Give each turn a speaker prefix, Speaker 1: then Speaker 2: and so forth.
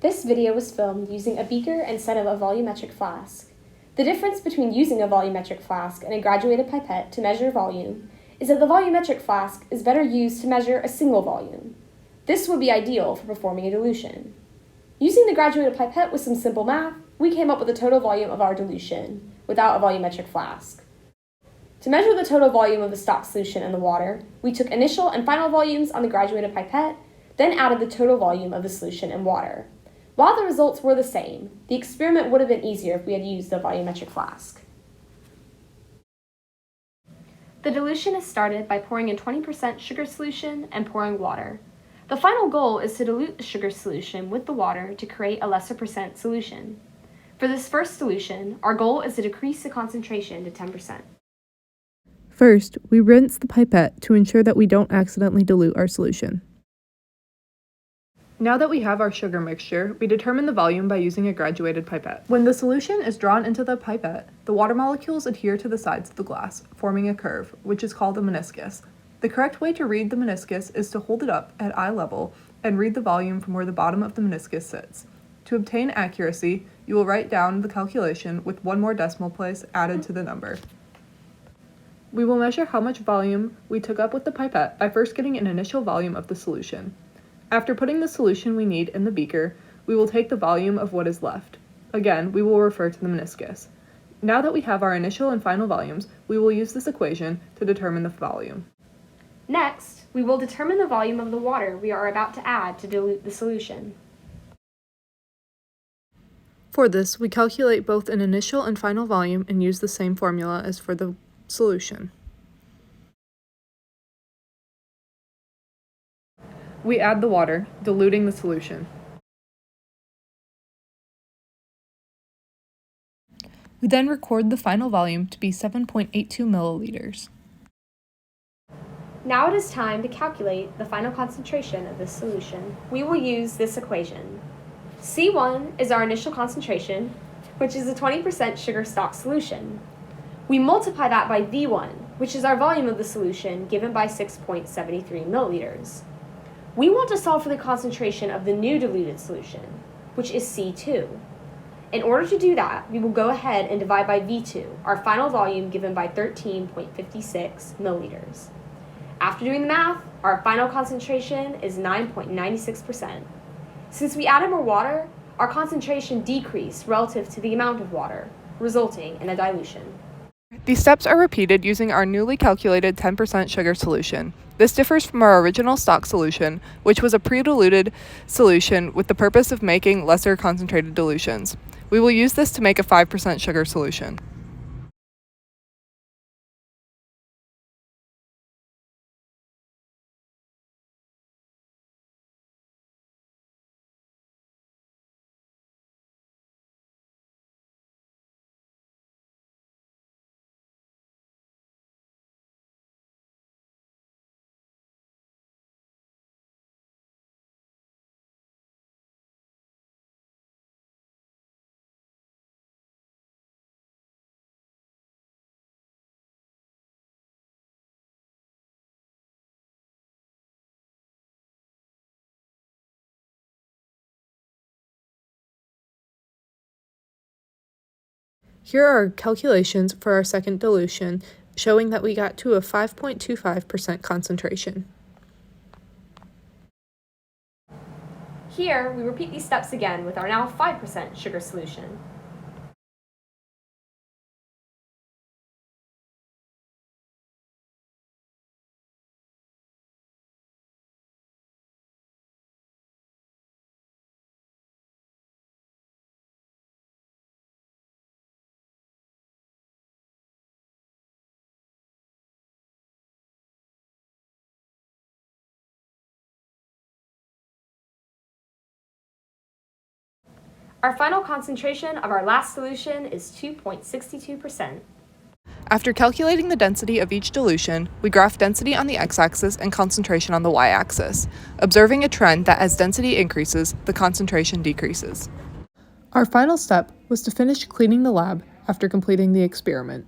Speaker 1: This video was filmed using a beaker instead of a volumetric flask. The difference between using a volumetric flask and a graduated pipette to measure volume is that the volumetric flask is better used to measure a single volume. This would be ideal for performing a dilution. Using the graduated pipette with some simple math, we came up with the total volume of our dilution without a volumetric flask. To measure the total volume of the stock solution in the water, we took initial and final volumes on the graduated pipette, then added the total volume of the solution in water. While the results were the same, the experiment would have been easier if we had used the volumetric flask. The dilution is started by pouring in 20% sugar solution and pouring water. The final goal is to dilute the sugar solution with the water to create a lesser percent solution. For this first solution, our goal is to decrease the concentration to 10%.
Speaker 2: First, we rinse the pipette to ensure that we don't accidentally dilute our solution. Now that we have our sugar mixture, we determine the volume by using a graduated pipette. When the solution is drawn into the pipette, the water molecules adhere to the sides of the glass, forming a curve, which is called a meniscus. The correct way to read the meniscus is to hold it up at eye level and read the volume from where the bottom of the meniscus sits. To obtain accuracy, you will write down the calculation with one more decimal place added to the number. We will measure how much volume we took up with the pipette by first getting an initial volume of the solution. After putting the solution we need in the beaker, we will take the volume of what is left. Again, we will refer to the meniscus. Now that we have our initial and final volumes, we will use this equation to determine the volume.
Speaker 1: Next, we will determine the volume of the water we are about to add to dilute the solution.
Speaker 2: For this, we calculate both an initial and final volume and use the same formula as for the solution. We add the water, diluting the solution. We then record the final volume to be 7.82 milliliters.
Speaker 1: Now it is time to calculate the final concentration of this solution. We will use this equation. C1 is our initial concentration, which is a 20% sugar stock solution. We multiply that by V1, which is our volume of the solution given by 6.73 milliliters. We want to solve for the concentration of the new diluted solution, which is C2. In order to do that, we will go ahead and divide by V2, our final volume given by 13.56 milliliters. After doing the math, our final concentration is 9.96%. Since we added more water, our concentration decreased relative to the amount of water, resulting in a dilution.
Speaker 2: These steps are repeated using our newly calculated 10% sugar solution. This differs from our original stock solution, which was a pre-diluted solution with the purpose of making lesser concentrated dilutions. We will use this to make a 5% sugar solution. Here are our calculations for our second dilution, showing that we got to a 5.25% concentration.
Speaker 1: Here, we repeat these steps again with our now 5% sugar solution. Our final concentration of our last solution is 2.62%.
Speaker 2: After calculating the density of each dilution, we graph density on the x-axis and concentration on the y-axis, observing a trend that as density increases, the concentration decreases. Our final step was to finish cleaning the lab after completing the experiment.